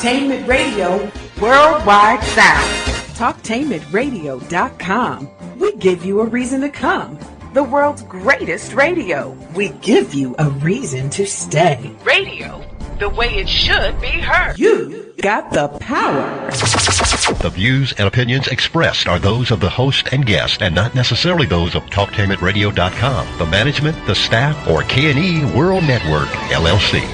Talktainment Radio Worldwide Sound. Talktainmentradio.com. We give you a reason to come. The world's greatest radio. We give you a reason to stay. Radio, the way it should be heard. You got the power. The views and opinions expressed are those of the host and guest and not necessarily those of TalkTainmentRadio.com, the management, the staff, or K&E World Network, LLC.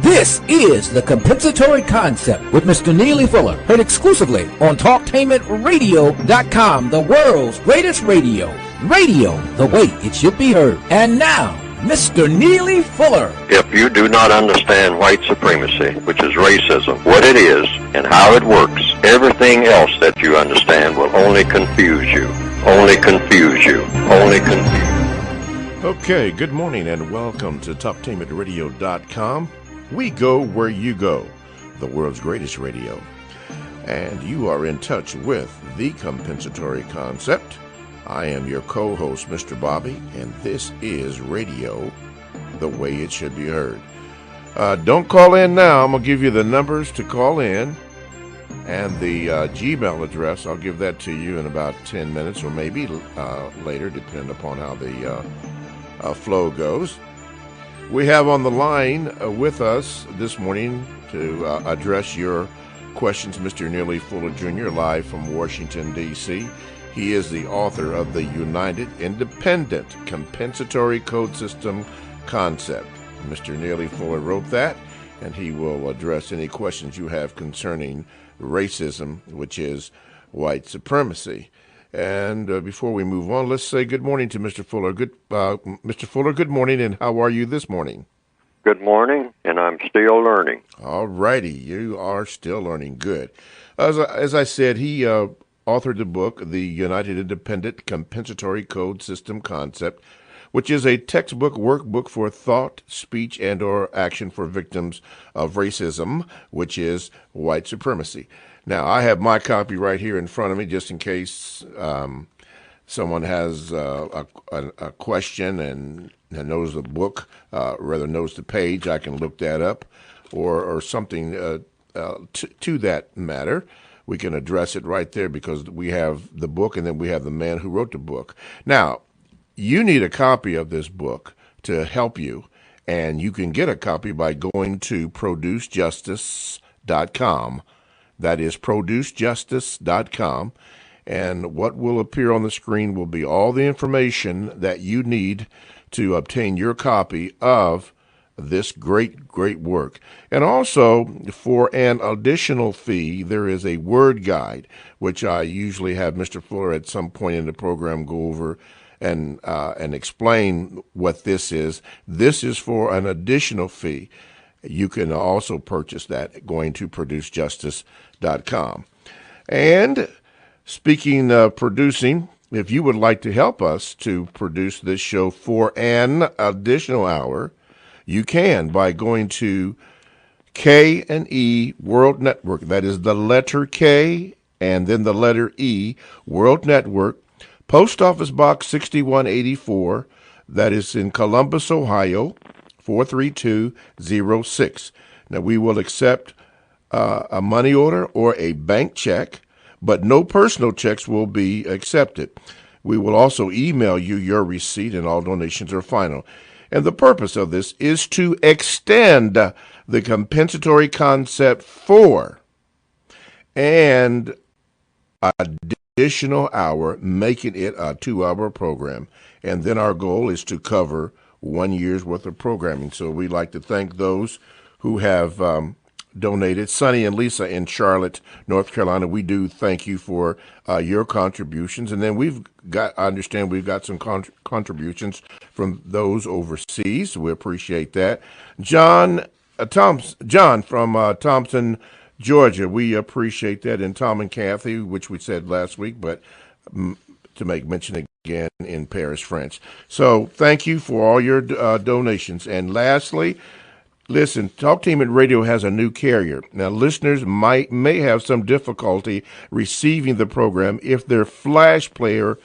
This is The Compensatory Concept with Mr. Neely Fuller, heard exclusively on TalkTainmentRadio.com, the world's greatest radio. Radio, the way it should be heard. And now, Mr. Neely Fuller. If you do not understand white supremacy, which is racism, what it is and how it works, everything else that you understand will only confuse you. Only confuse you. Only confuse you. Okay, good morning and welcome to TalkTainmentRadio.com. We go where you go, the world's greatest radio. And you are in touch with The Compensatory Concept. I am your co-host, Mr. Bobby, and this is radio the way it should be heard. Don't call in now. I'm going to give you the numbers to call in and the Gmail address. I'll give that to you in about 10 minutes or maybe later, depending upon how the flow goes. We have on the line with us this morning to address your questions Mr. Neely Fuller Jr. live from Washington, D.C. He is the author of the United Independent Compensatory Code System Concept. Mr. Neely Fuller wrote that, and he will address any questions you have concerning racism, which is white supremacy. And before we move on, let's say good morning to Mr. Fuller. Mr. Fuller, good morning, and how are you this morning? Good morning, and I'm still learning. All righty, you are still learning. Good. As I said, he authored the book, The United Independent Compensatory Code System Concept, which is a textbook workbook for thought, speech, and or action for victims of racism, which is white supremacy. Now, I have my copy right here in front of me, just in case someone has a question and knows the book, rather knows the page. I can look that up, or something to that matter. We can address it right there because we have the book and then we have the man who wrote the book. Now, you need a copy of this book to help you, and you can get a copy by going to producejustice.com. That is producejustice.com, and what will appear on the screen will be all the information that you need to obtain your copy of this great work. And also, for an additional fee, there is a word guide, which I usually have Mr. Fuller at some point in the program go over and explain what this is. This is for an additional fee. You can also purchase that going to producejustice.com. And speaking of producing, if you would like to help us to produce this show for an additional hour, you can by going to K&E World Network. That is the letter K and then the letter E, World Network, Post Office Box 6184. That is in Columbus, Ohio, 43206. Now, we will accept a money order or a bank check, but no personal checks will be accepted. We will also email you your receipt, and all donations are final. And the purpose of this is to extend the compensatory concept for an additional hour, making it a 2-hour program. And then our goal is to cover 1 year's worth of programming. So we'd like to thank those who have donated. Sonny and Lisa in Charlotte, North Carolina, we do thank you for your contributions. And then I understand we've got some contributions from those overseas. We appreciate that. John from Thompson, Georgia, we appreciate that. And Tom and Kathy, which we said last week, but to make mention again in Paris, France. So thank you for all your donations. And lastly, listen, Talktainment Radio has a new carrier. Now, listeners may have some difficulty receiving the program if their Flash player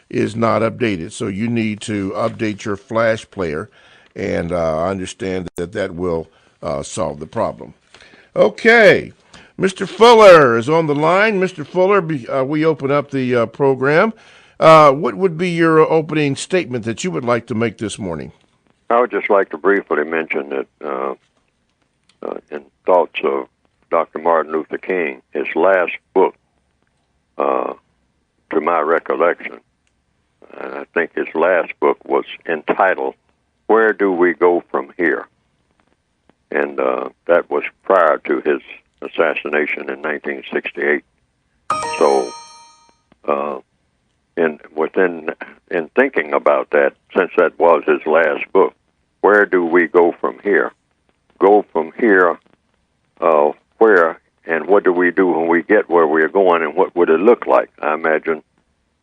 is not updated. So you need to update your Flash player. And I understand that will solve the problem. Okay. Mr. Fuller is on the line. Mr. Fuller, we open up the program. What would be your opening statement that you would like to make this morning? I would just like to briefly mention that in thoughts of Dr. Martin Luther King, his last book, to my recollection, I think his last book was entitled, Where Do We Go From Here? And that was prior to his assassination in 1968. So, in thinking about that, since that was his last book, where do we go from here? Go from here, where, and what do we do when we get where we are going, and what would it look like? I imagine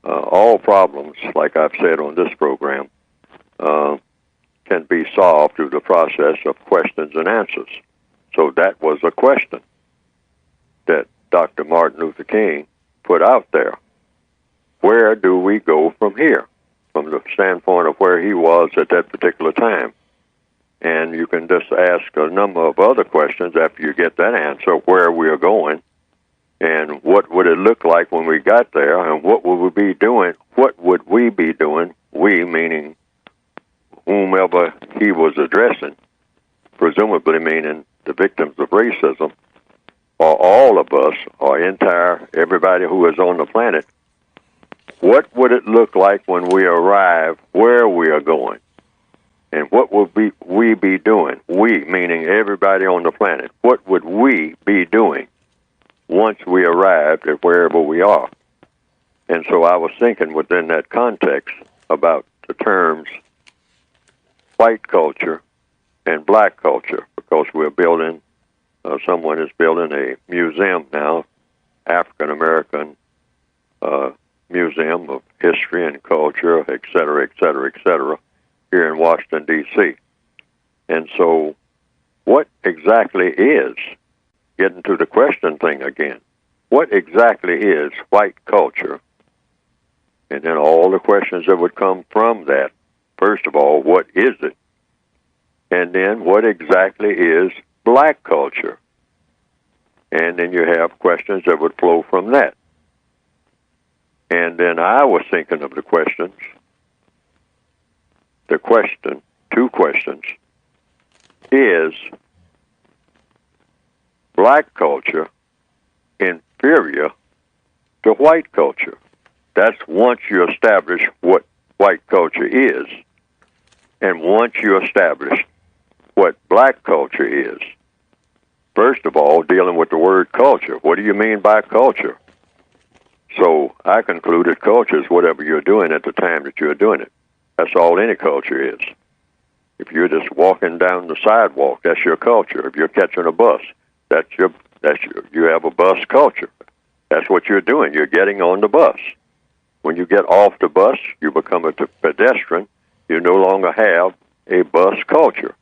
all problems, like I've said on this program, can be solved through the process of questions and answers. So that was a question that Dr. Martin Luther King put out there. Where do we go from here? From the standpoint of where he was at that particular time. And you can just ask a number of other questions after you get that answer, where we are going, and what would it look like when we got there, and what would we be doing? What would we be doing? We, meaning whomever he was addressing, presumably meaning the victims of racism, or all of us, or everybody who is on the planet. What would it look like when we arrive where we are going? And what would we be doing? We, meaning everybody on the planet. What would we be doing once we arrived at wherever we are? And so I was thinking within that context about the terms white culture and black culture, because we're building, someone is building a museum now, African American Museum of History and Culture, et cetera, here in Washington, D.C. And so what exactly is, getting to the question thing again, what exactly is white culture? And then all the questions that would come from that. First of all, what is it? And then what exactly is black culture? And then you have questions that would flow from that. And then I was thinking of the questions. Two questions. Is black culture inferior to white culture? That's once you establish what white culture is. And once you establish what black culture is. First of all, dealing with the word culture. What do you mean by culture? So I concluded culture is whatever you're doing at the time that you're doing it. That's all any culture is. If you're just walking down the sidewalk, that's your culture. If you're catching a bus, you have a bus culture. That's what you're doing. You're getting on the bus. When you get off the bus, you become a pedestrian. You no longer have a bus culture.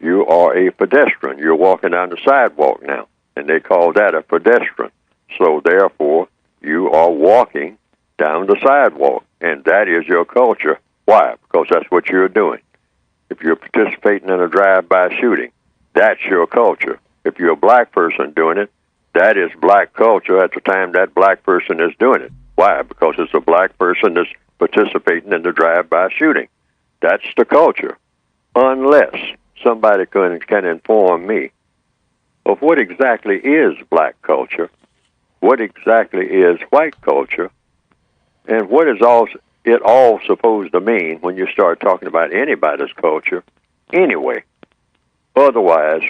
You are a pedestrian. You're walking down the sidewalk now, and they call that a pedestrian. So therefore, you are walking down the sidewalk, and that is your culture. Why? Because that's what you're doing. If you're participating in a drive-by shooting, that's your culture. If you're a black person doing it, that is black culture at the time that black person is doing it. Why? Because it's a black person that's participating in the drive-by shooting. That's the culture. Unless somebody can inform me of what exactly is black culture, what exactly is white culture, and what is it all supposed to mean when you start talking about anybody's culture anyway. Otherwise,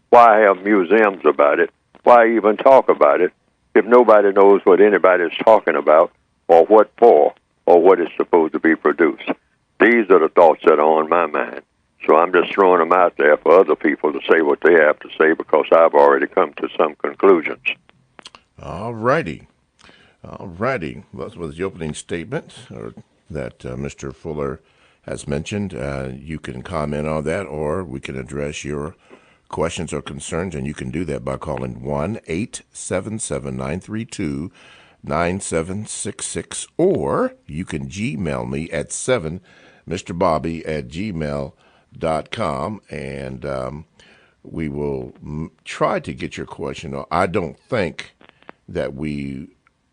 why have museums about it? Why even talk about it if nobody knows what anybody's talking about or what for or what is supposed to be produced? These are the thoughts that are on my mind. So I'm just throwing them out there for other people to say what they have to say because I've already come to some conclusions. All righty. That was the opening statement that Mr. Fuller has mentioned. You can comment on that, or we can address your questions or concerns, and you can do that by calling 1-877-932-9766, or you can Gmail me at 7MrBobby@gmail.com. culturewhite.com, and we will try to get your question on. I don't think that we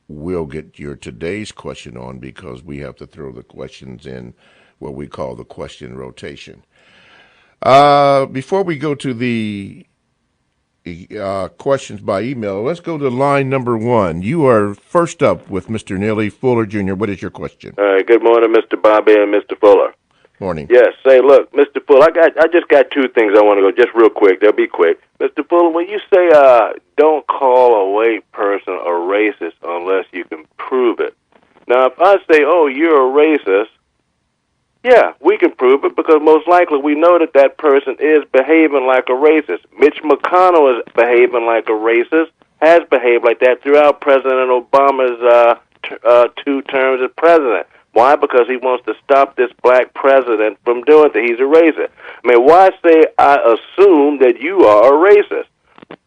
will get your today's question on because we have to throw the questions in what we call the question rotation. Before we go to the questions by email, let's go to line number one. You are first up with Mr. Neely Fuller Jr. What is your question? All right. Good morning, Mr. Bobby and Mr. Fuller. Morning. Yes. Say, look, Mr. Fuller, I just got two things I want to go just real quick. They'll be quick. Mr. Fuller, when you say don't call a white person a racist unless you can prove it. Now, if I say, oh, you're a racist, yeah, we can prove it because most likely we know that that person is behaving like a racist. Mitch McConnell is behaving like a racist, has behaved like that throughout President Obama's 2 terms as president. Why? Because he wants to stop this black president from doing it. He's a racist. I mean, why say I assume that you are a racist?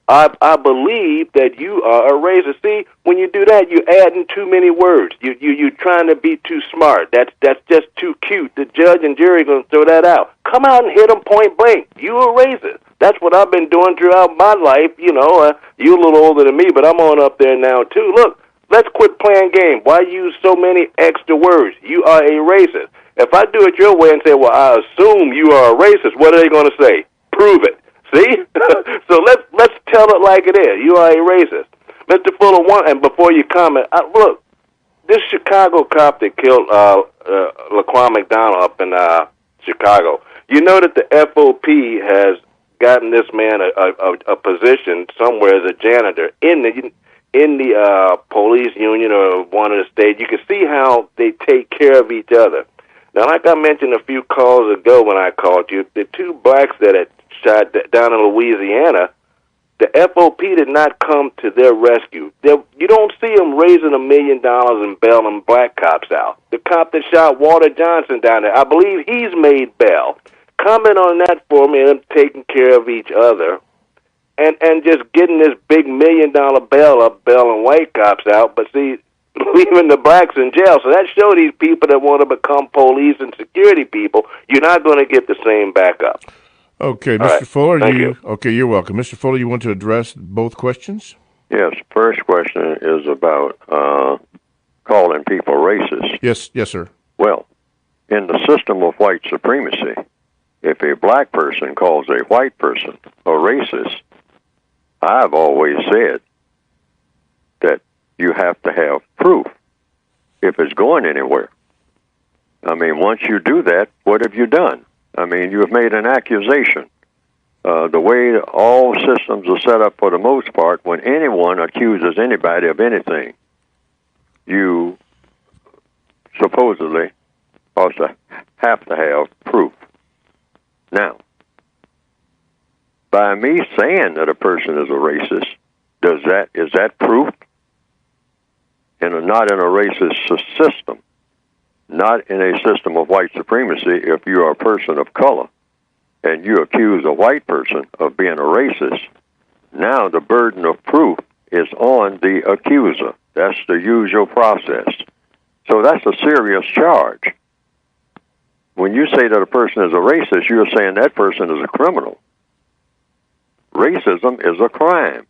I believe that you are a racist. See, when you do that, you're adding too many words. You're trying to be too smart. That's just too cute. The judge and jury are going to throw that out. Come out and hit them point blank. You a racist. That's what I've been doing throughout my life. You know, you're a little older than me, but I'm on up there now, too. Look, let's quit playing games. Why use so many extra words? You are a racist. If I do it your way and say, well, I assume you are a racist, what are they going to say? Prove it. See? So let's tell it like it is. You are a racist. Mr. Fuller, and before you comment, look, this Chicago cop that killed Laquan McDonald up in Chicago, you know that the FOP has gotten this man a position somewhere as a janitor in the police union or one of the states. You can see how they take care of each other. Now, like I mentioned a few calls ago when I called you, the 2 blacks that had shot down in Louisiana, the FOP did not come to their rescue. You don't see them raising $1 million and bailing black cops out. The cop that shot Walter Johnson down there, I believe he's made bail. Comment on that for me, and them taking care of each other, and just getting this big $1 million bail up, bailing white cops out, but see, leaving the blacks in jail. So that shows these people that want to become police and security people, you're not going to get the same backup. Okay, Mr. Right. Fuller, Thank you. Okay, you're welcome. Mr. Fuller, you want to address both questions? Yes, first question is about calling people racist. Yes, sir. Well, in the system of white supremacy, if a black person calls a white person a racist, I've always said that you have to have proof if it's going anywhere. I mean, once you do that, what have you done? I mean, you have made an accusation. The way all systems are set up for the most part, when anyone accuses anybody of anything, you supposedly also have to have proof. Now, by me saying that a person is a racist, is that proof? Not in a racist system, not in a system of white supremacy. If you are a person of color and you accuse a white person of being a racist, now the burden of proof is on the accuser. That's the usual process. So that's a serious charge. When you say that a person is a racist, you're saying that person is a criminal. Racism is a crime.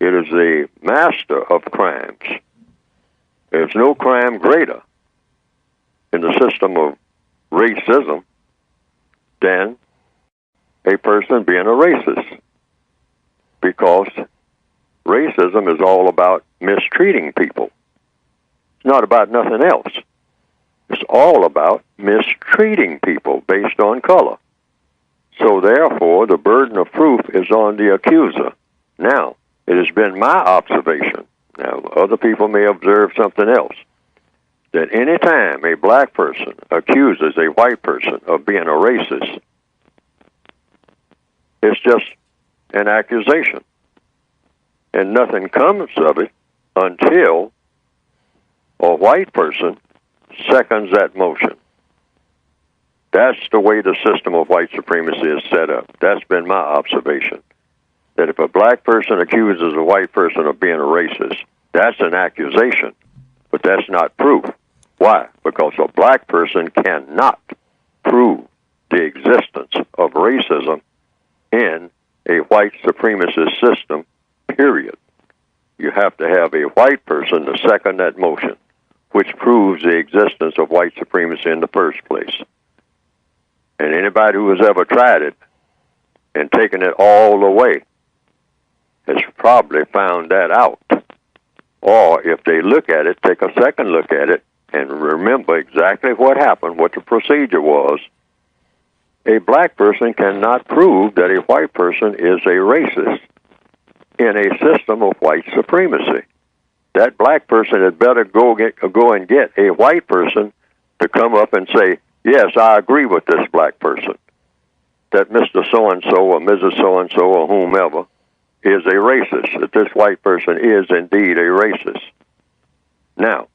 It is the master of crimes. There's no crime greater in the system of racism than a person being a racist, because racism is all about mistreating people. It's not about nothing else. It's all about mistreating people based on color. So therefore, the burden of proof is on the accuser. Now, it has been my observation, now other people may observe something else, that any time a black person accuses a white person of being a racist, it's just an accusation. And nothing comes of it until a white person seconds that motion. That's the way the system of white supremacy is set up. That's been my observation. That if a black person accuses a white person of being a racist, that's an accusation, but that's not proof. Why? Because a black person cannot prove the existence of racism in a white supremacist system, period. You have to have a white person to second that motion, which proves the existence of white supremacy in the first place. And anybody who has ever tried it and taken it all the way has probably found that out. Or if they look at it, take a second look at it, and remember exactly what happened, what the procedure was. A black person cannot prove that a white person is a racist in a system of white supremacy. That black person had better go and get a white person to come up and say, yes, I agree with this black person, that Mr. So-and-so or Mrs. So-and-so or whomever is a racist, that this white person is indeed a racist. Now,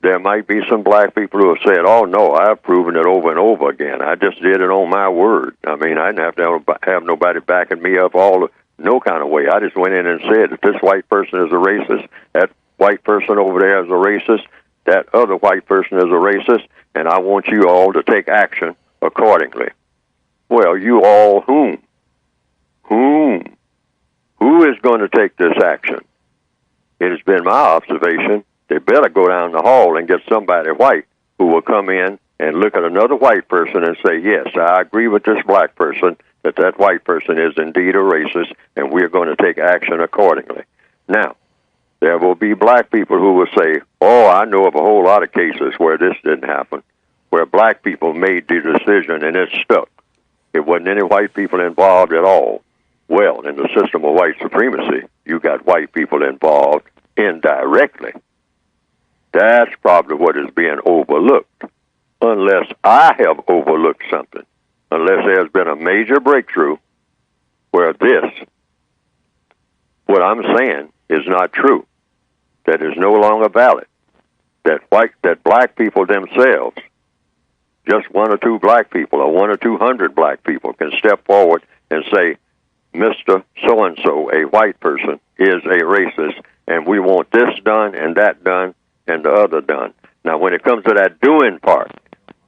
there might be some black people who have said, oh, no, I've proven it over and over again. I just did it on my word. I mean, I didn't have to have nobody backing me up no kind of way. I just went in and said that this white person is a racist, that white person over there is a racist, that other white person is a racist, and I want you all to take action accordingly. Well, you all whom? Whom? Who is going to take this action? It has been my observation, they better go down the hall and get somebody white who will come in and look at another white person and say, yes, I agree with this black person, that white person is indeed a racist, and we're going to take action accordingly. Now, there will be black people who will say, oh, I know of a whole lot of cases where this didn't happen, where black people made the decision and it stuck. It wasn't any white people involved at all. Well, in the system of white supremacy, you got white people involved indirectly. That's probably what is being overlooked, unless I have overlooked something, unless there's been a major breakthrough where what I'm saying is not true, that is no longer valid, that black people themselves, just one or two black people or 100 or 200 black people can step forward and say, Mr. So-and-so, a white person, is a racist, and we want this done and that done and the other done. Now, when it comes to that doing part,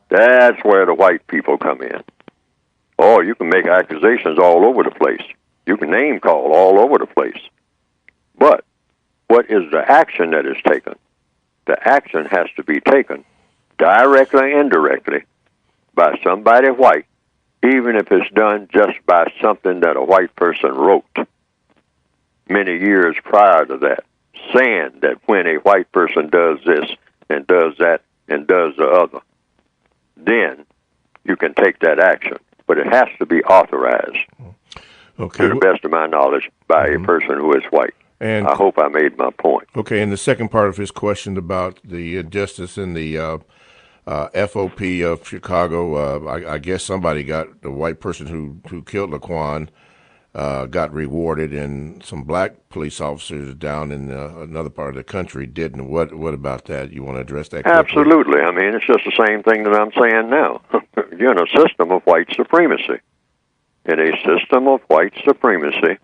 that's where the white people come in. Oh, you can make accusations all over the place. You can name call all over the place. But what is the action that is taken? The action has to be taken directly or indirectly by somebody white, even if it's done just by something that a white person wrote many years prior to that, saying that when a white person does this and does that and does the other, then you can take that action. But it has to be authorized, to the best of my knowledge, by a person who is white. And I hope I made my point. Okay, and the second part of his question about the justice in the FOP of Chicago, I guess somebody got, the white person who killed Laquan got rewarded, and some black police officers down in another part of the country didn't. What about that? You want to address that quickly? Absolutely. I mean, it's just the same thing that I'm saying now. You're in a system of white supremacy. In a system of white supremacy,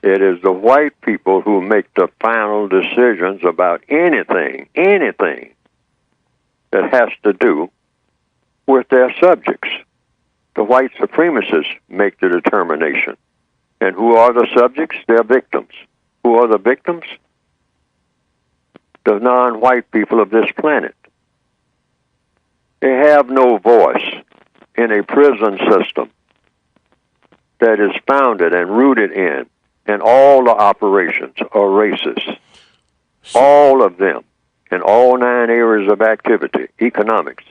it is the white people who make the final decisions about anything that has to do with their subjects. The white supremacists make the determination. And who are the subjects? They're victims. Who are the victims? The non-white people of this planet. They have no voice in a prison system that is founded and rooted in, and all the operations are racist. All of them, in all 9 areas of activity: economics,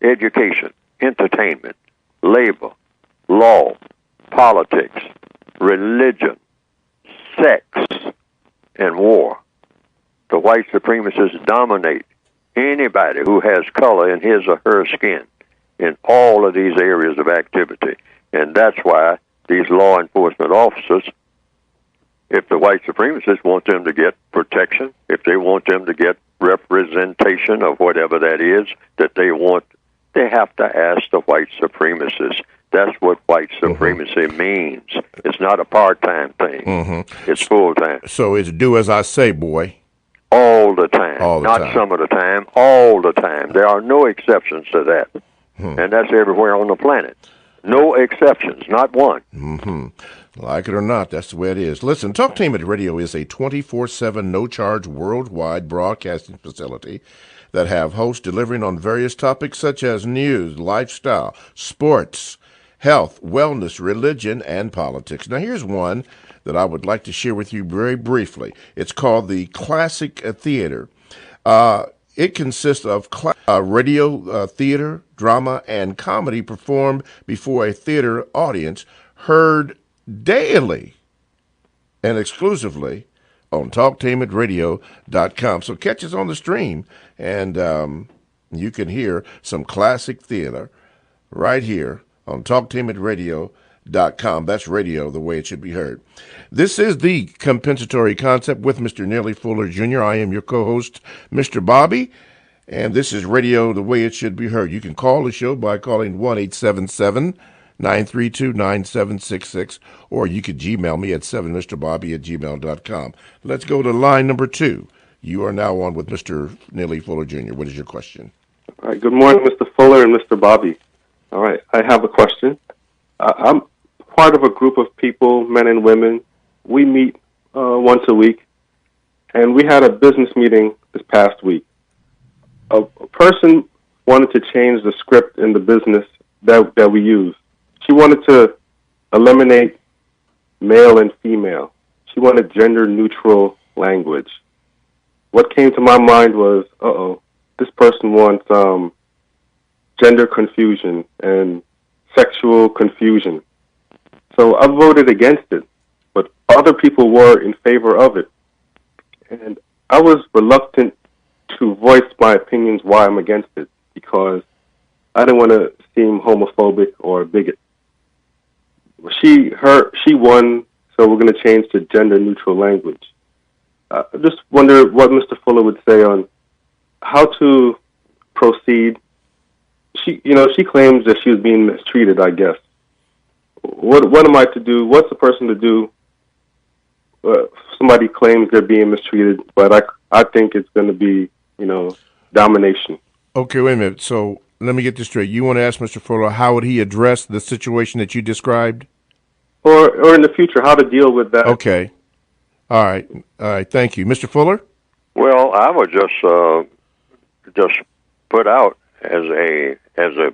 education, entertainment, labor, law, politics, religion, sex, and war. The white supremacists dominate anybody who has color in his or her skin in all of these areas of activity. And that's why these law enforcement officers, if the white supremacists want them to get protection, if they want them to get representation of whatever that is that they want, they have to ask the white supremacists. That's what white supremacy means. It's not a part-time thing. It's full-time. So it's do as I say, boy. All the time. Not some of the time, all the time. There are no exceptions to that. And that's everywhere on the planet. No exceptions, not one. Mm-hmm. Like it or not, that's the way it is. Listen, Talktainment Radio is a 24/7 no-charge worldwide broadcasting facility that have hosts delivering on various topics such as news, lifestyle, sports, health, wellness, religion, and politics. Now, here's one that I would like to share with you very briefly. It's called the Classic Theater. It consists of radio, theater, drama, and comedy performed before a theater audience, heard daily and exclusively on TalkTainmentRadio.com. So catch us on the stream, and you can hear some classic theater right here on TalkTainmentRadio.com. That's radio the way it should be heard. This is the Compensatory Concept with Mr. Neely Fuller Jr. I am your co-host, Mr. Bobby, and this is radio the way it should be heard. You can call the show by calling 1-877-932-9766, or you could Gmail me at 7mrbobby@gmail.com. Let's go to line number 2. You are now on with Mr. Neely Fuller Jr. What is your question? All right. Good morning, Mr. Fuller and Mr. Bobby. All right. I have a question. I'm part of a group of people, men and women. We meet once a week, and we had a business meeting this past week. A person wanted to change the script in the business that we use. She wanted to eliminate male and female. She wanted gender-neutral language. What came to my mind was, this person wants gender confusion and sexual confusion. So I voted against it, but other people were in favor of it. And I was reluctant to voice my opinions why I'm against it, because I didn't want to seem homophobic or a bigot. She won, so we're going to change to gender-neutral language. I just wonder what Mr. Fuller would say on how to proceed. She claims that she was being mistreated, I guess. What am I to do? What's the person to do? Somebody claims they're being mistreated, but I think it's going to be, domination. Okay, wait a minute. So let me get this straight. You want to ask Mr. Fuller how would he address the situation that you described? Or in the future, how to deal with that. Okay. All right. Thank you. Mr. Fuller? Well, I would just put out as a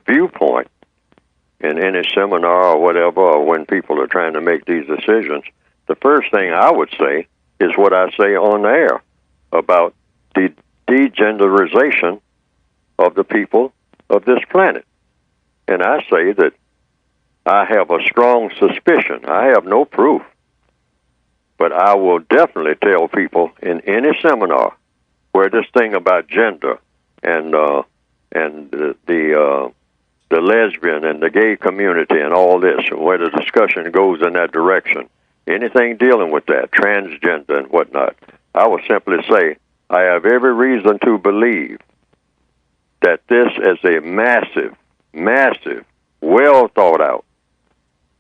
viewpoint in any seminar or whatever, or when people are trying to make these decisions, the first thing I would say is what I say on the air about the degenderization of the people of this planet. And I say that I have a strong suspicion. I have no proof. But I will definitely tell people in any seminar where this thing about gender and the lesbian and the gay community and all this, where the discussion goes in that direction, anything dealing with that, transgender and whatnot, I will simply say I have every reason to believe that this is a massive, well thought out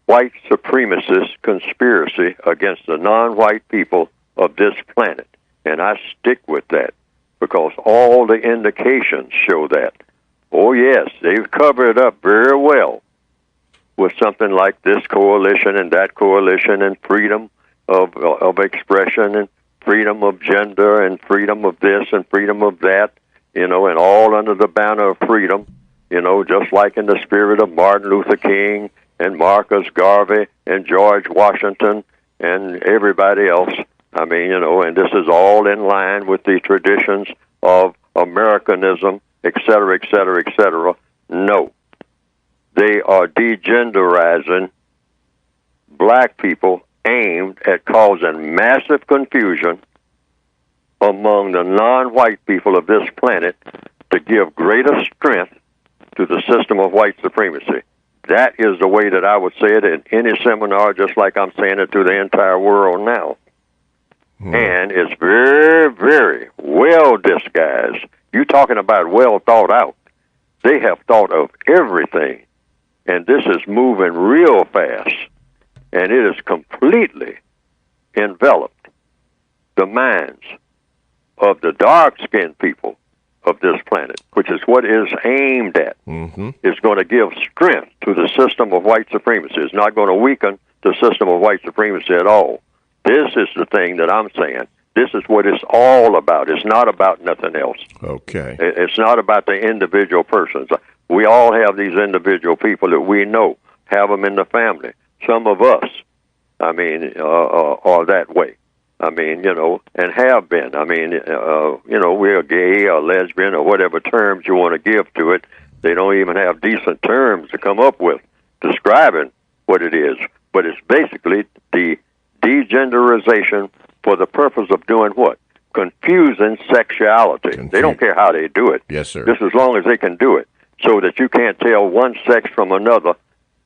white supremacist conspiracy against the non-white people of this planet. And I stick with that because all the indications show that. Oh, yes, they've covered it up very well with something like this coalition and that coalition and freedom of expression and freedom of gender and freedom of this and freedom of that, and all under the banner of freedom, just like in the spirit of Martin Luther King and Marcus Garvey and George Washington and everybody else. I mean, and this is all in line with the traditions of Americanism, et cetera, et cetera, et cetera. No. They are degenderizing black people aimed at causing massive confusion among the non-white people of this planet to give greater strength to the system of white supremacy. That is the way that I would say it in any seminar, just like I'm saying it to the entire world now. And it's very, very well disguised. You're talking about well thought out. They have thought of everything. And this is moving real fast. And it has completely enveloped the minds of the dark-skinned people of this planet, which is what is aimed at, is going to give strength to the system of white supremacy. It's not going to weaken the system of white supremacy at all. This is the thing that I'm saying. This is what it's all about. It's not about nothing else. Okay. It's not about the individual persons. We all have these individual people that we know, have them in the family. Some of us, I mean, are that way. I mean, you know, and have been. I mean, you know, we're gay or lesbian or whatever terms you want to give to it. They don't even have decent terms to come up with describing what it is. But it's basically the degenderization for the purpose of doing what? Confusing sexuality. They don't care how they do it. Yes, sir. Just as long as they can do it, so that you can't tell one sex from another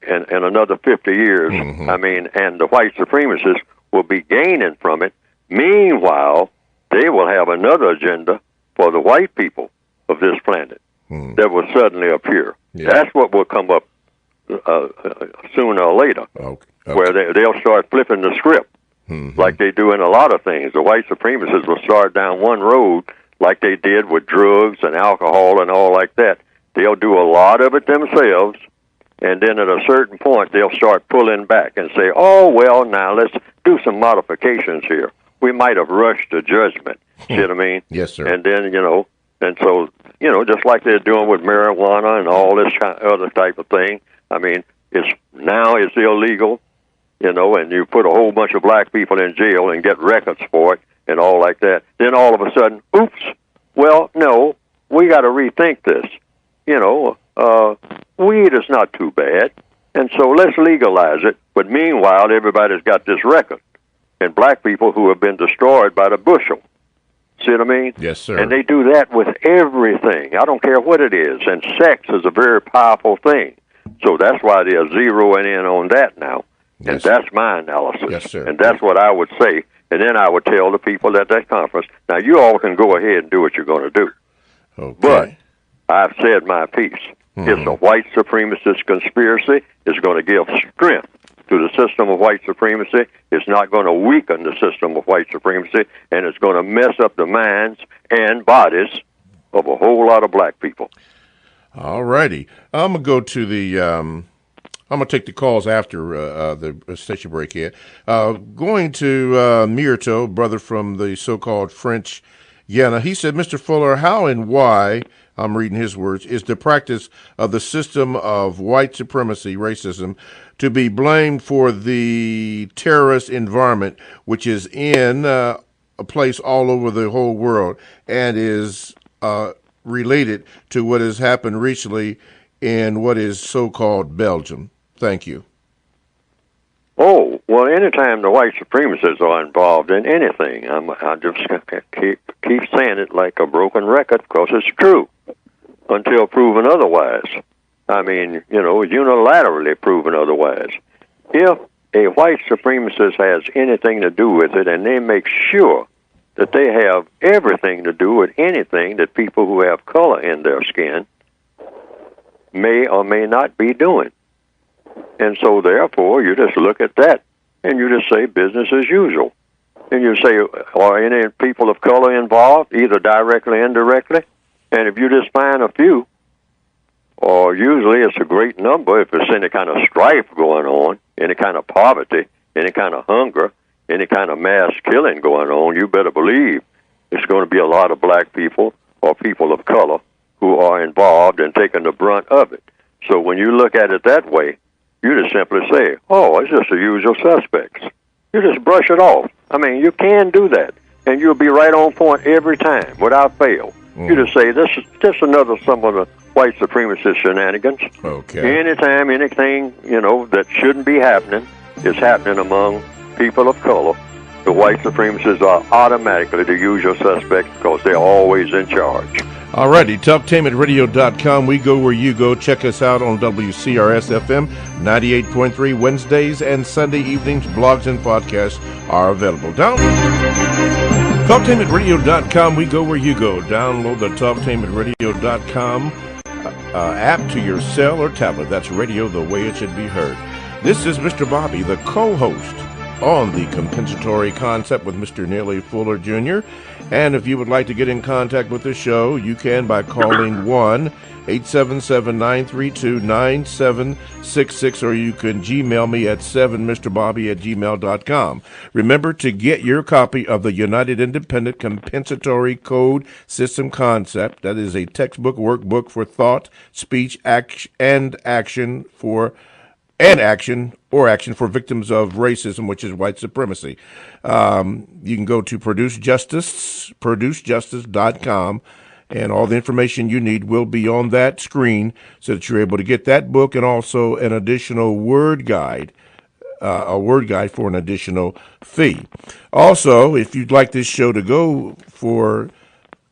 in another 50 years. I mean, and the white supremacists will be gaining from it. Meanwhile, they will have another agenda for the white people of this planet that will suddenly appear. Yeah. That's what will come up sooner or later, where they'll start flipping the script like they do in a lot of things. The white supremacists will start down one road like they did with drugs and alcohol and all like that. They'll do a lot of it themselves, and then at a certain point, they'll start pulling back and say, oh, well, now let's do some modifications here. We might have rushed to judgment. See what I mean? Yes, sir. And then, you know, and so, you know, just like they're doing with marijuana and all this other type of thing. I mean, it's illegal, you know, and you put a whole bunch of black people in jail and get records for it and all like that. Then all of a sudden, oops, well, no, we got to rethink this. You know, weed is not too bad, and so let's legalize it. But meanwhile, everybody's got this record, and black people who have been destroyed by the bushel. See what I mean? Yes, sir. And they do that with everything. I don't care what it is. And sex is a very powerful thing. So that's why they're zeroing in on that now. Yes, and that's my analysis. Yes, sir. And that's what I would say. And then I would tell the people at that conference, now you all can go ahead and do what you're going to do. Okay. But I've said my piece. It's a white supremacist conspiracy. It's going to give strength to the system of white supremacy. It's not going to weaken the system of white supremacy, and it's going to mess up the minds and bodies of a whole lot of black people. All righty. I'm going to go to the, I'm going to take the calls after the station break here. Going to Mirto, brother from the so-called French Guiana. He said, Mr. Fuller, how and why, I'm reading his words, is the practice of the system of white supremacy, racism, to be blamed for the terrorist environment, which is in a place all over the whole world and is related to what has happened recently in what is so-called Belgium? Thank you. Oh, well, anytime the white supremacists are involved in anything, I just keep saying it like a broken record because it's true until proven otherwise. I mean, you know, unilaterally proven otherwise. If a white supremacist has anything to do with it and they make sure that they have everything to do with anything that people who have color in their skin may or may not be doing. And so, therefore, you just look at that, and you just say business as usual. And you say, are any people of color involved, either directly or indirectly? And if you just find a few, or usually it's a great number if there's any kind of strife going on, any kind of poverty, any kind of hunger, any kind of mass killing going on, you better believe it's going to be a lot of black people or people of color who are involved and taking the brunt of it. So when you look at it that way, you just simply say, oh, it's just the usual suspects. You just brush it off. I mean, you can do that, and you'll be right on point every time without fail. You just say, this is just another some of the white supremacist shenanigans. Okay. Anytime anything, you know, that shouldn't be happening is happening among people of color, the white supremacists are automatically the usual suspects because they're always in charge. All righty, TalkTainmentRadio.com. We go where you go. Check us out on WCRS-FM 98.3 Wednesdays and Sunday evenings. Blogs and podcasts are available. TalkTainmentRadio.com. We go where you go. Download the TalkTainmentRadio.com app to your cell or tablet. That's radio the way it should be heard. This is Mr. Bobby, the co-host on the compensatory concept with Mr. Neely Fuller Jr. And if you would like to get in contact with the show, you can by calling 1-877-932-9766, or you can Gmail me at 7mrbobby@gmail.com. Remember to get your copy of the United Independent Compensatory Code System Concept. That is a textbook workbook for thought, speech, action for victims of racism, which is white supremacy. You can go to producejustice.com, and all the information you need will be on that screen so that you're able to get that book and also an additional word guide, for an additional fee. Also, if you'd like this show to go for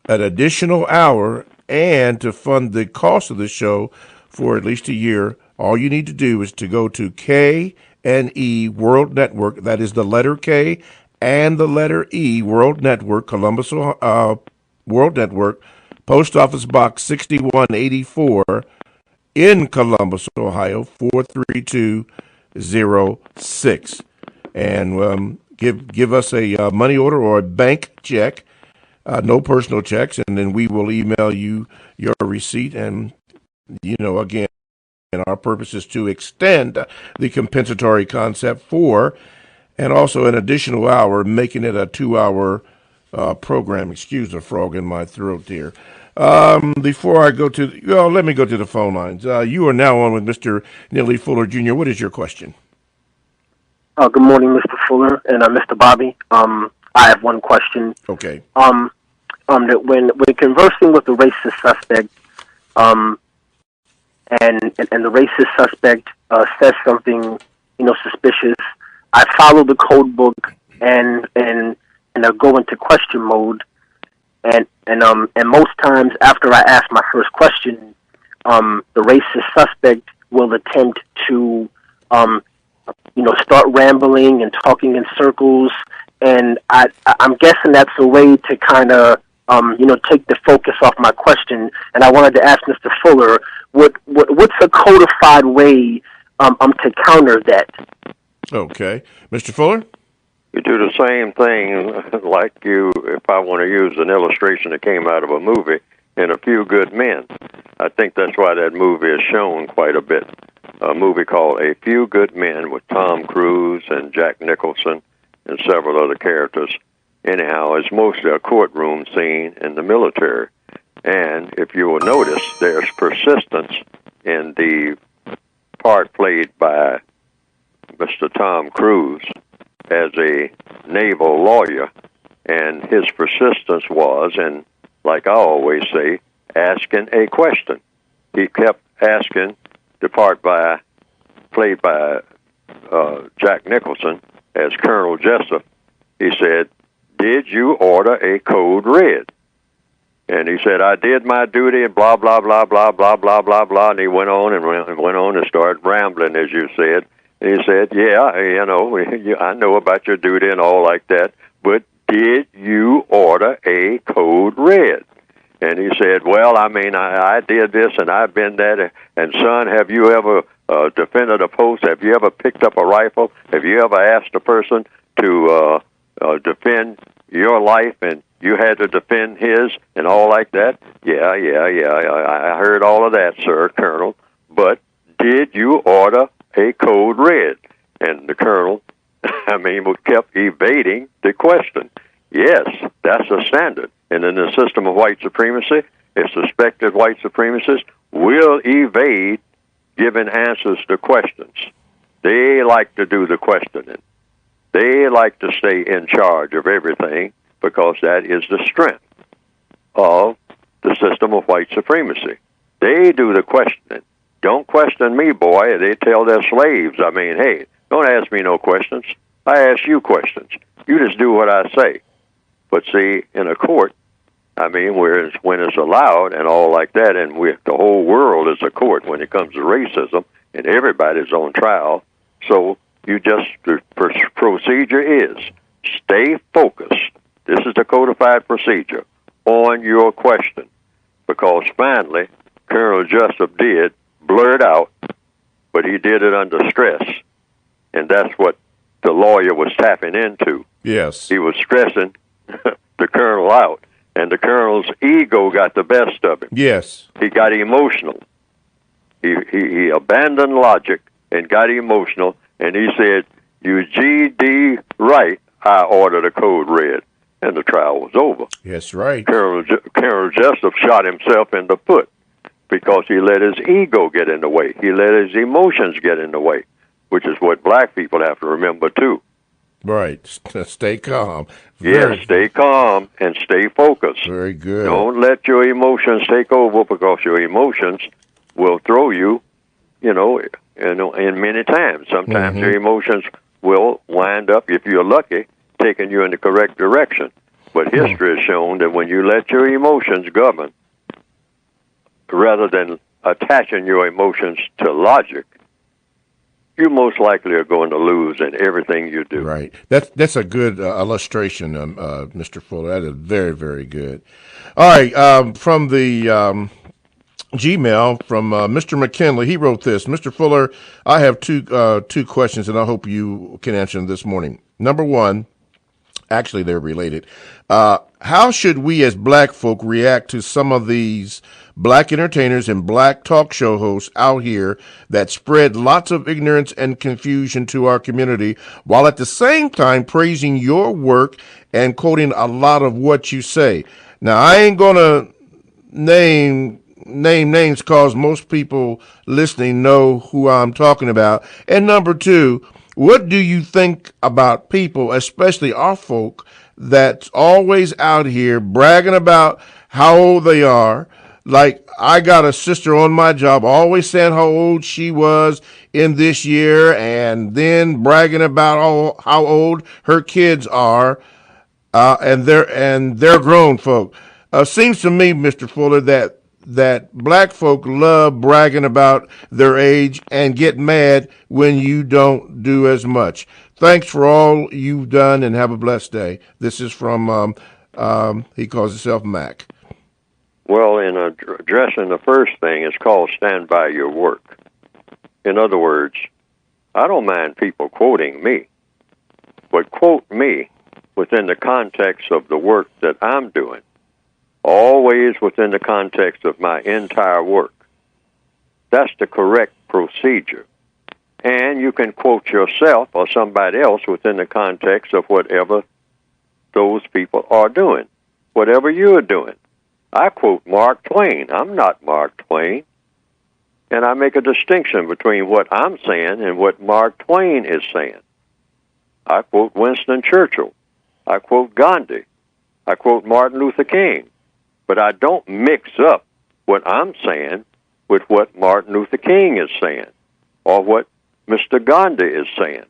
an additional hour and to fund the cost of the show for at least a year, all you need to do is to go to KNE World Network. That is the letter K and the letter E, World Network, Columbus, World Network, Post Office Box 6184 in Columbus, Ohio, 43206. And give us a money order or a bank check, no personal checks, and then we will email you your receipt. And, again, and our purpose is to extend the compensatory concept for, and also an additional hour, making it a 2-hour program. Excuse the frog in my throat here. Before I go to, let me go to the phone lines. You are now on with Mr. Neely Fuller Jr. What is your question? Good morning, Mr. Fuller and Mr. Bobby. I have one question. Okay. That when conversing with the racist suspect, and the racist suspect says something, suspicious, I follow the code book and I go into question mode, and most times after I ask my first question, the racist suspect will attempt to start rambling and talking in circles, and I'm guessing that's a way to kind of take the focus off my question. And I wanted to ask Mr. Fuller, what's a codified way to counter that? Okay. Mr. Fuller? You do the same thing like if I want to use an illustration that came out of a movie, in A Few Good Men. I think that's why that movie is shown quite a bit. A movie called A Few Good Men with Tom Cruise and Jack Nicholson and several other characters. Anyhow, it's mostly a courtroom scene in the military. And if you will notice, there's persistence in the part played by Mr. Tom Cruise as a naval lawyer. And his persistence was, and like I always say, asking a question. He kept asking the part played by Jack Nicholson as Colonel Jessup. He said, "Did you order a code red?" And he said, "I did my duty," and blah, blah, blah, blah, blah, blah, blah, blah. And he went on and started rambling, as you said. And he said, "Yeah, I know about your duty and all like that, but did you order a code red?" And he said, "Well, I did this and I've been that. And son, have you ever defended a post? Have you ever picked up a rifle? Have you ever asked a person to defend your life and you had to defend his and all like that?" Yeah. I heard all of that, sir, Colonel. But did you order a code red? And the Colonel, kept evading the question. Yes, that's a standard. And in the system of white supremacy, if suspected white supremacists will evade giving answers to questions. They like to do the questioning. They like to stay in charge of everything because that is the strength of the system of white supremacy. They do the questioning. Don't question me, boy. They tell their slaves, hey, don't ask me no questions. I ask you questions. You just do what I say. But see, in a court, when it's allowed and all like that, and the whole world is a court when it comes to racism, and everybody's on trial. So the procedure is stay focused. This is the codified procedure on your question, because finally, Colonel Jessup did blurt out, but he did it under stress, and that's what the lawyer was tapping into. Yes. He was stressing the colonel out, and the colonel's ego got the best of him. Yes. He got emotional. He abandoned logic and got emotional, and he said, "You G.D. Wright, I order the code red." And the trial was over. That's right. Colonel Jessup shot himself in the foot because he let his ego get in the way. He let his emotions get in the way, which is what black people have to remember, too. Right. Stay calm. Stay calm and stay focused. Very good. Don't let your emotions take over, because your emotions will throw you, in many times. Sometimes your emotions will wind up, if you're lucky, taking you in the correct direction. But history has shown that when you let your emotions govern, rather than attaching your emotions to logic, you most likely are going to lose in everything you do. Right. That's a good illustration, Mr. Fuller. That is very, very good. All right. From the Gmail from Mr. McKinley, he wrote this. Mr. Fuller, I have two questions, and I hope you can answer them this morning. Number one, actually they're related. How should we as black folk react to some of these black entertainers and black talk show hosts out here that spread lots of ignorance and confusion to our community, while at the same time praising your work and quoting a lot of what you say? Now, I ain't going to name names because most people listening know who I'm talking about. And number two, what do you think about people, especially our folk, that's always out here bragging about how old they are? Like, I got a sister on my job always saying how old she was in this year, and then bragging about how old her kids are, and they're grown folk. Seems to me, Mr. Fuller, that black folk love bragging about their age and get mad when you don't do as much. Thanks for all you've done, and have a blessed day. This is from, he calls himself Mac. Well, in addressing the first thing, it's called stand by your work. In other words, I don't mind people quoting me, but quote me within the context of the work that I'm doing, always within the context of my entire work. That's the correct procedure. And you can quote yourself or somebody else within the context of whatever those people are doing, whatever you're doing. I quote Mark Twain. I'm not Mark Twain. And I make a distinction between what I'm saying and what Mark Twain is saying. I quote Winston Churchill. I quote Gandhi. I quote Martin Luther King. But I don't mix up what I'm saying with what Martin Luther King is saying or what Mr. Gandhi is saying.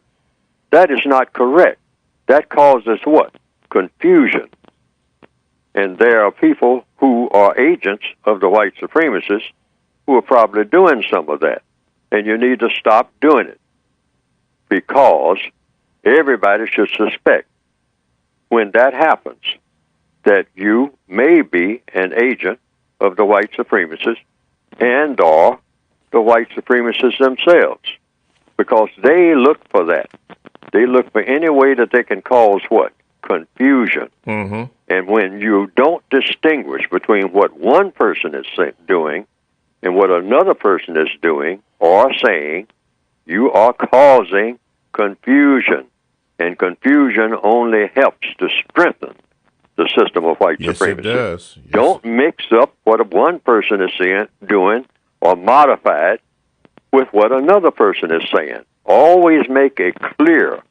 That is not correct. That causes what? Confusion. And there are people who are agents of the white supremacists who are probably doing some of that. And you need to stop doing it, because everybody should suspect when that happens that you may be an agent of the white supremacists and or the white supremacists themselves, because they look for that. They look for any way that they can cause what? Confusion. Mm-hmm. And when you don't distinguish between what one person is doing and what another person is doing or saying, you are causing confusion. And confusion only helps to strengthen the system of white supremacy. Yes, it does. Yes. Don't mix up what one person is doing or modify it with what another person is saying. Always make a clear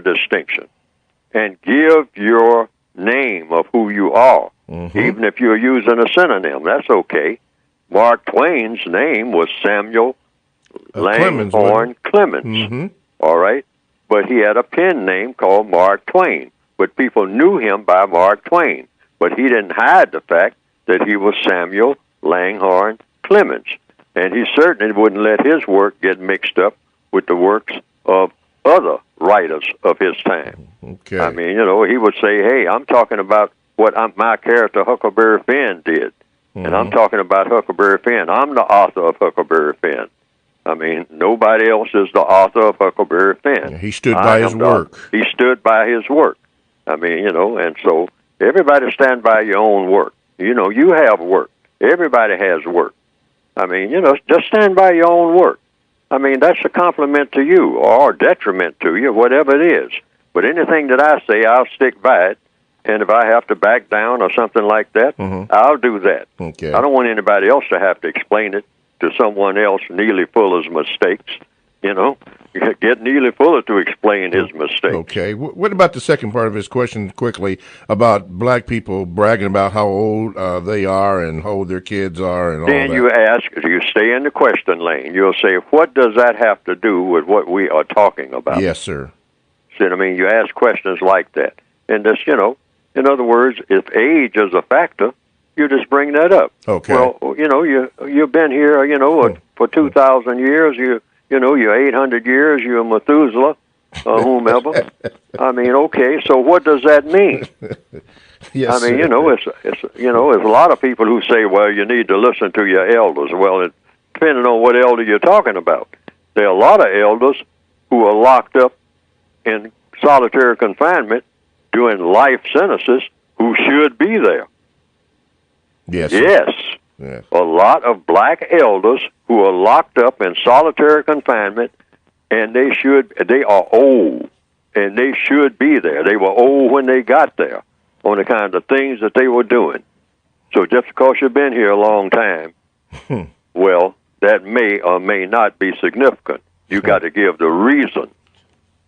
distinction, and give your name of who you are. Mm-hmm. Even if you're using a synonym, that's okay. Mark Twain's name was Samuel Langhorne Clemens. Mm-hmm. All right? But he had a pen name called Mark Twain. But people knew him by Mark Twain. But he didn't hide the fact that he was Samuel Langhorne Clemens. And he certainly wouldn't let his work get mixed up with the works of other writers of his time. Okay. I mean, he would say, hey, I'm talking about what my character Huckleberry Finn did. Mm-hmm. And I'm talking about Huckleberry Finn. I'm the author of Huckleberry Finn. I mean, nobody else is the author of Huckleberry Finn. He stood by his work. He stood by his work. I mean, you know, and so everybody stand by your own work. You know, you have work. Everybody has work. I mean, you know, just stand by your own work. I mean, that's a compliment to you or detriment to you, whatever it is. But anything that I say, I'll stick by it. And if I have to back down or something like that, I'll do that. Okay. I don't want anybody else to have to explain it to someone else, Neely Fuller's mistakes. You know, get Neely Fuller to explain his mistakes. Okay. What about the second part of his question quickly about black people bragging about how old they are and how old their kids are and all that? Then you ask, you stay in the question lane. You'll say, what does that have to do with what we are talking about? Yes, sir. See what I mean? You ask questions like that. And just, you know, in other words, if age is a factor, you just bring that up. Okay. Well, you know, you've been here, you know, for 2,000 years. You know, you're 800 years. You're Methuselah, whomever. I mean, okay. So what does that mean? Yes, I mean, sir. you know, it's you know, there's a lot of people who say, well, you need to listen to your elders. Well, depending on what elder you're talking about, there are a lot of elders who are locked up in solitary confinement doing life sentences who should be there. Yes. Yes. Yes. A lot of black elders who are locked up in solitary confinement, and they are old, and they should be there. They were old when they got there on the kind of things that they were doing. So just because you've been here a long time, well, that may or may not be significant. You got to give the reason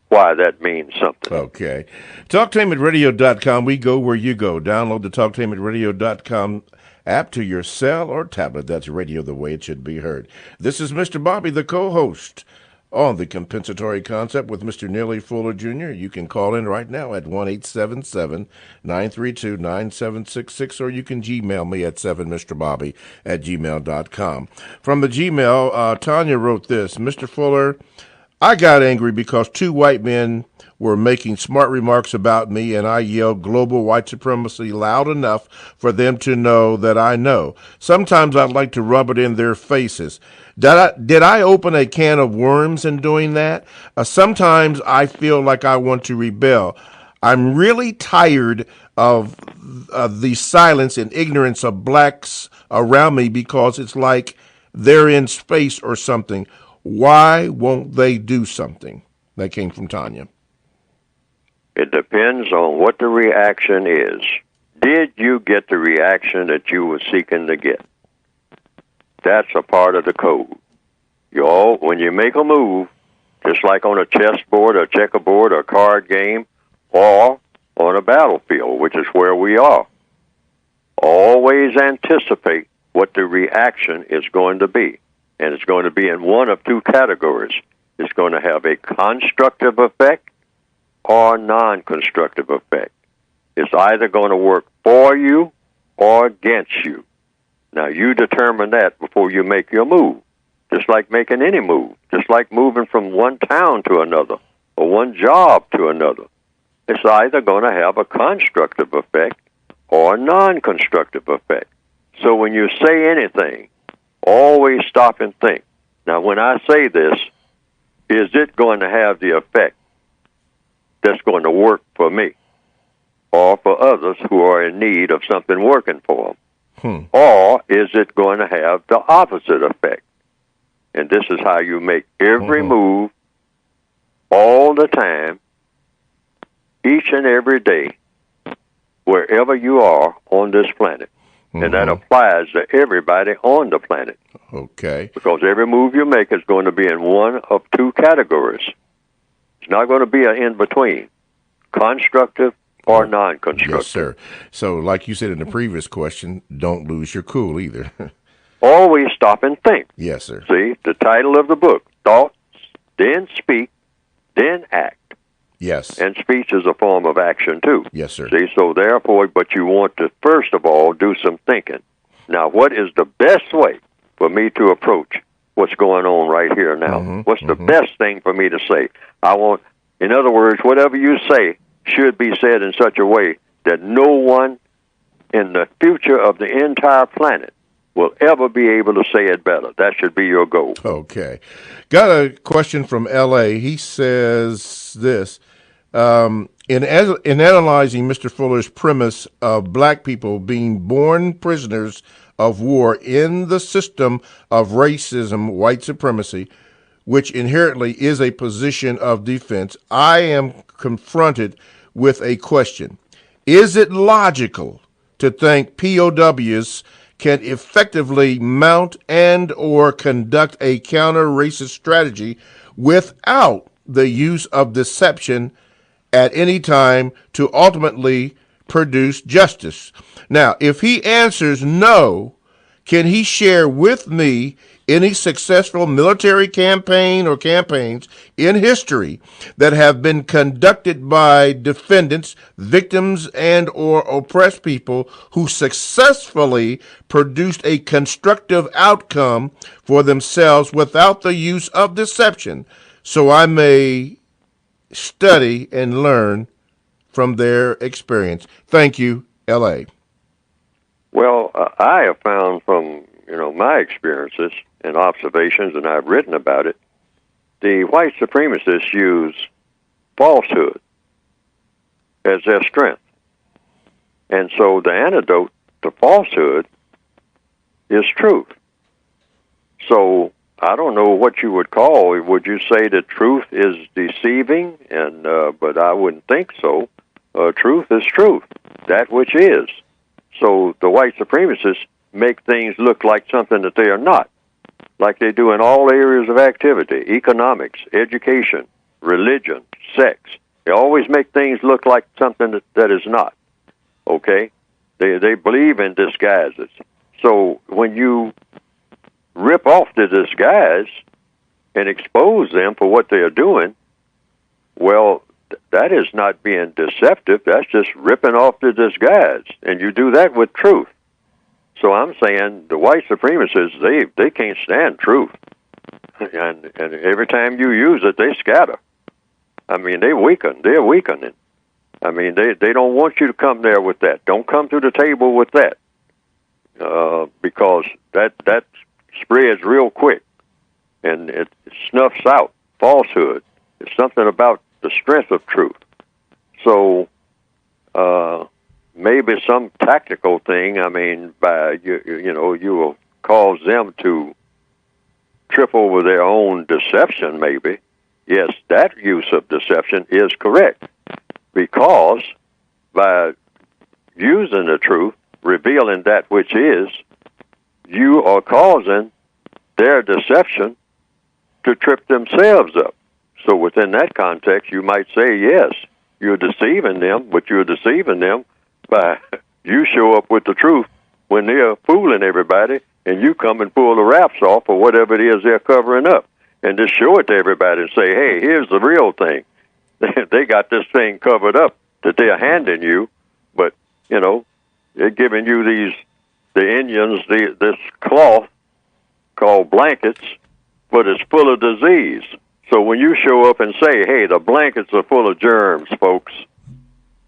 why that means something. Okay. TalkTameRadio.com. We go where you go. Download the TalkTameRadio.com app to your cell or tablet. That's radio the way it should be heard. This is Mr. Bobby, the co-host on The Compensatory Concept with Mr. Neely Fuller Jr. You can call in right now at 1-877-932-9766, or you can Gmail me at 7mrbobby@gmail.com. From the Gmail, Tanya wrote this: Mr. Fuller, I got angry because two white men were making smart remarks about me, and I yelled global white supremacy loud enough for them to know that I know. Sometimes I'd like to rub it in their faces. Did I open a can of worms in doing that? Sometimes I feel like I want to rebel. I'm really tired of the silence and ignorance of blacks around me because it's like they're in space or something. Why won't they do something? That came from Tanya. It depends on what the reaction is. Did you get the reaction that you were seeking to get? That's a part of the code. When you make a move, just like on a chessboard, a checkerboard, or a card game, or on a battlefield, which is where we are, always anticipate what the reaction is going to be. And it's going to be in one of two categories. It's going to have a constructive effect or non-constructive effect. It's either going to work for you or against you. Now, you determine that before you make your move, just like making any move, just like moving from one town to another or one job to another. It's either going to have a constructive effect or a non-constructive effect. So when you say anything, always stop and think. Now, when I say this, is it going to have the effect that's going to work for me or for others who are in need of something working for them? Or is it going to have the opposite effect? And this is how you make every move all the time, each and every day, wherever you are on this planet. And that applies to everybody on the planet. Okay. Because every move you make is going to be in one of two categories. It's not going to be an in-between, constructive or non-constructive. Yes, sir. So, like you said in the previous question, don't lose your cool either. Always stop and think. Yes, sir. See, the title of the book, Thoughts, Then Speak, Then Act. Yes. And speech is a form of action, too. Yes, sir. See, so therefore, but you want to, first of all, do some thinking. Now, what is the best way for me to approach what's going on right here now? What's the best thing for me to say? In other words, whatever you say should be said in such a way that no one in the future of the entire planet will ever be able to say it better. That should be your goal. Okay. Got a question from L.A. He says this. In analyzing Mr. Fuller's premise of black people being born prisoners of war in the system of racism, white supremacy, which inherently is a position of defense, I am confronted with a question. Is it logical to think POWs can effectively mount and or conduct a counter-racist strategy without the use of deception at any time to ultimately produce justice? Now, if he answers no, can he share with me any successful military campaign or campaigns in history that have been conducted by defendants, victims, and or oppressed people who successfully produced a constructive outcome for themselves without the use of deception, so I may study and learn from their experience? Thank you, L.A. Well, I have found from my experiences and observations, and I've written about it, the white supremacists use falsehood as their strength. And so the antidote to falsehood is truth. So I don't know what you would call. Would you say that truth is deceiving? But I wouldn't think so. Truth is truth, that which is. So the white supremacists make things look like something that they are not, like they do in all areas of activity: economics, education, religion, sex. They always make things look like something that is not. Okay? They believe in disguises. So when you rip off the disguise and expose them for what they are doing, well, that is not being deceptive. That's just ripping off the disguise. And you do that with truth. So I'm saying the white supremacists, they can't stand truth. And every time you use it, they scatter. I mean, they weaken. They're weakening. I mean, they don't want you to come there with that. Don't come to the table with that. Because that spreads real quick. And it snuffs out falsehood. It's something about the strength of truth. So maybe some tactical thing. I mean, by you will cause them to trip over their own deception. Maybe, yes, that use of deception is correct, because by using the truth, revealing that which is, you are causing their deception to trip themselves up. So within that context, you might say, yes, you're deceiving them, but you're deceiving them by you show up with the truth when they're fooling everybody, and you come and pull the wraps off or whatever it is they're covering up, and just show it to everybody and say, hey, here's the real thing. They got this thing covered up that they're handing you, but, they're giving you the Indians, this cloth called blankets, but it's full of disease. So when you show up and say, hey, the blankets are full of germs, folks,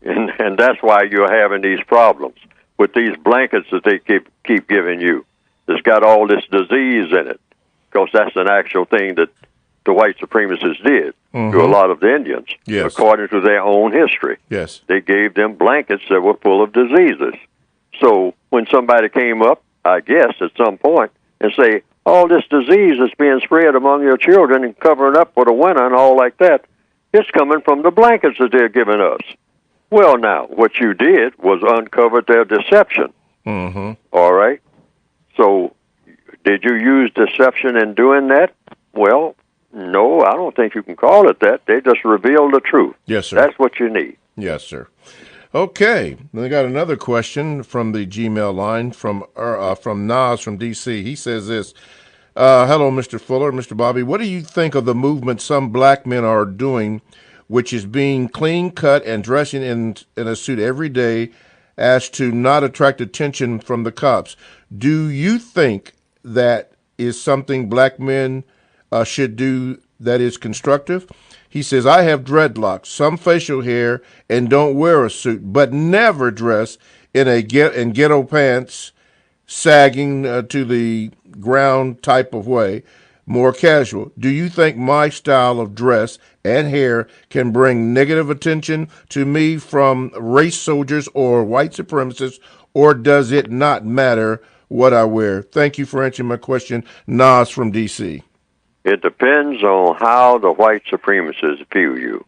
and that's why you're having these problems with these blankets that they keep giving you. It's got all this disease in it, because that's an actual thing that the white supremacists did to a lot of the Indians, yes, according to their own history. Yes. They gave them blankets that were full of diseases. So when somebody came up, I guess, at some point, and say, all this disease is being spread among your children and covering up for the winter and all like that, it's coming from the blankets that they're giving us. Well, now, what you did was uncover their deception. Mm-hmm. All right? So, did you use deception in doing that? Well, no, I don't think you can call it that. They just revealed the truth. Yes, sir. That's what you need. Yes, sir. Okay, we got another question from the Gmail line from Nas from D.C. He says this. Hello, Mr. Fuller, Mr. Bobby. What do you think of the movement some black men are doing, which is being clean cut and dressing in a suit every day as to not attract attention from the cops? Do you think that is something black men should do that is constructive? He says, I have dreadlocks, some facial hair, and don't wear a suit, but never dress in ghetto pants sagging to the ground type of way, more casual. Do you think my style of dress and hair can bring negative attention to me from race soldiers or white supremacists, or does it not matter what I wear? Thank you for answering my question. Nas from D.C. It depends on how the white supremacists view you.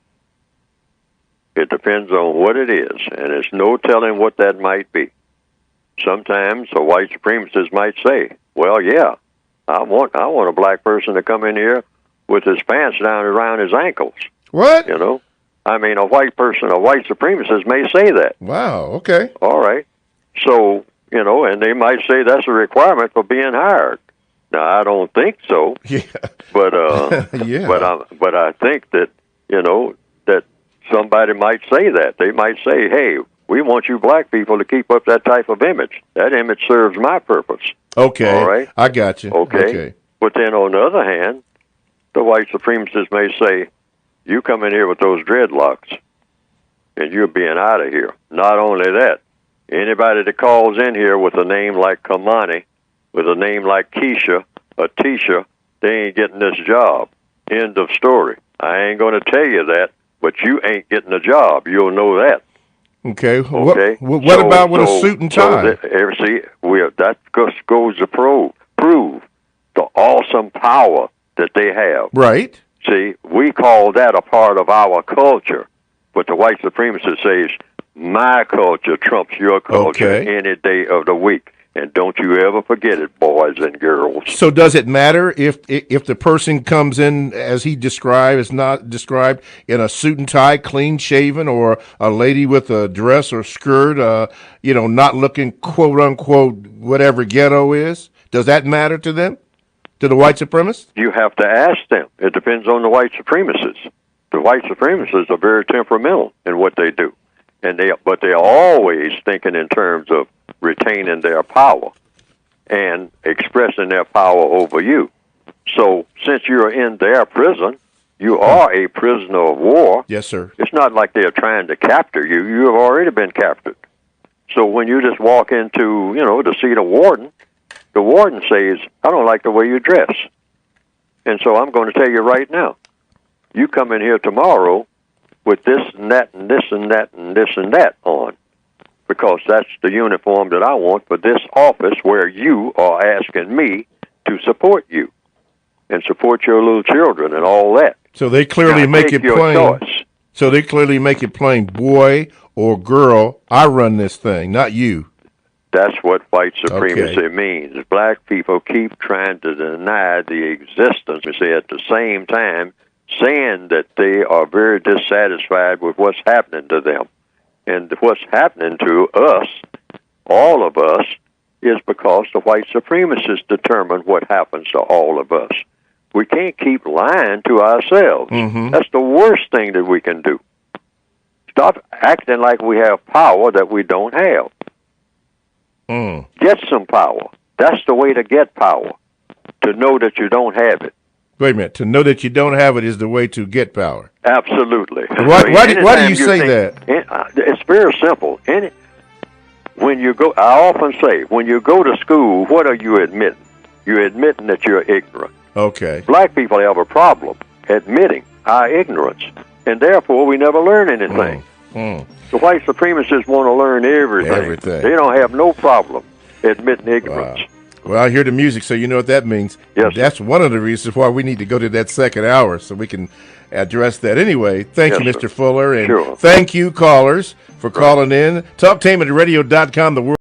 It depends on what it is, and there's no telling what that might be. Sometimes a white supremacist might say, well, yeah, I want a black person to come in here with his pants down around his ankles. What? You know? I mean, a white supremacist may say that. Wow, okay. All right. So, you know, and they might say that's a requirement for being hired. Now, I don't think so. Yeah. But yeah. but I think that, you know, that somebody might say that. They might say, hey, we want you black people to keep up that type of image. That image serves my purpose. Okay. All right? I got you. Okay. But then on the other hand, the white supremacists may say, you come in here with those dreadlocks, and you're being out of here. Not only that, anybody that calls in here with a name like Kamani, with a name like Keisha or Tisha, they ain't getting this job. End of story. I ain't going to tell you that, but you ain't getting a job. You'll know that. Okay. Okay. What about with a suit and tie? That just goes to prove the awesome power that they have. Right. See, we call that a part of our culture, but the white supremacist says, my culture trumps your culture any day of the week. And don't you ever forget it, boys and girls. So does it matter if the person comes in as he is not described in a suit and tie, clean shaven, or a lady with a dress or skirt, not looking quote unquote whatever ghetto is? Does that matter to them? To the white supremacists? You have to ask them. It depends on the white supremacists. The white supremacists are very temperamental in what they do, but they're always thinking in terms of retaining their power and expressing their power over you. So since you're in their prison, you are a prisoner of war. Yes, sir. It's not like they're trying to capture you. You have already been captured. So when you just walk into, to see the warden says, I don't like the way you dress. And so I'm going to tell you right now, you come in here tomorrow with this and that and this and that and this and that on, because that's the uniform that I want for this office where you are asking me to support you and support your little children and all that. So they clearly make it plain. Choice. So they clearly make it plain, boy or girl, I run this thing, not you. That's what white supremacy means. Black people keep trying to deny the existence, at the same time saying that they are very dissatisfied with what's happening to them. And what's happening to us, all of us, is because the white supremacists determine what happens to all of us. We can't keep lying to ourselves. Mm-hmm. That's the worst thing that we can do. Stop acting like we have power that we don't have. Get some power. That's the way to get power, to know that you don't have it. Wait a minute. To know that you don't have it is the way to get power. Absolutely. Why do you say that? It's very simple. When you go, I often say, when you go to school, what are you admitting? You're admitting that you're ignorant. Okay. Black people have a problem admitting our ignorance, and therefore we never learn anything. The white supremacists want to learn everything. They don't have no problem admitting ignorance. Wow. Well, I hear the music, so you know what that means. Yes. That's one of the reasons why we need to go to that second hour, so we can address that. Anyway, thank you, Mr. Fuller, and thank you, callers, for calling in. TalkTainmentRadio.com, the world.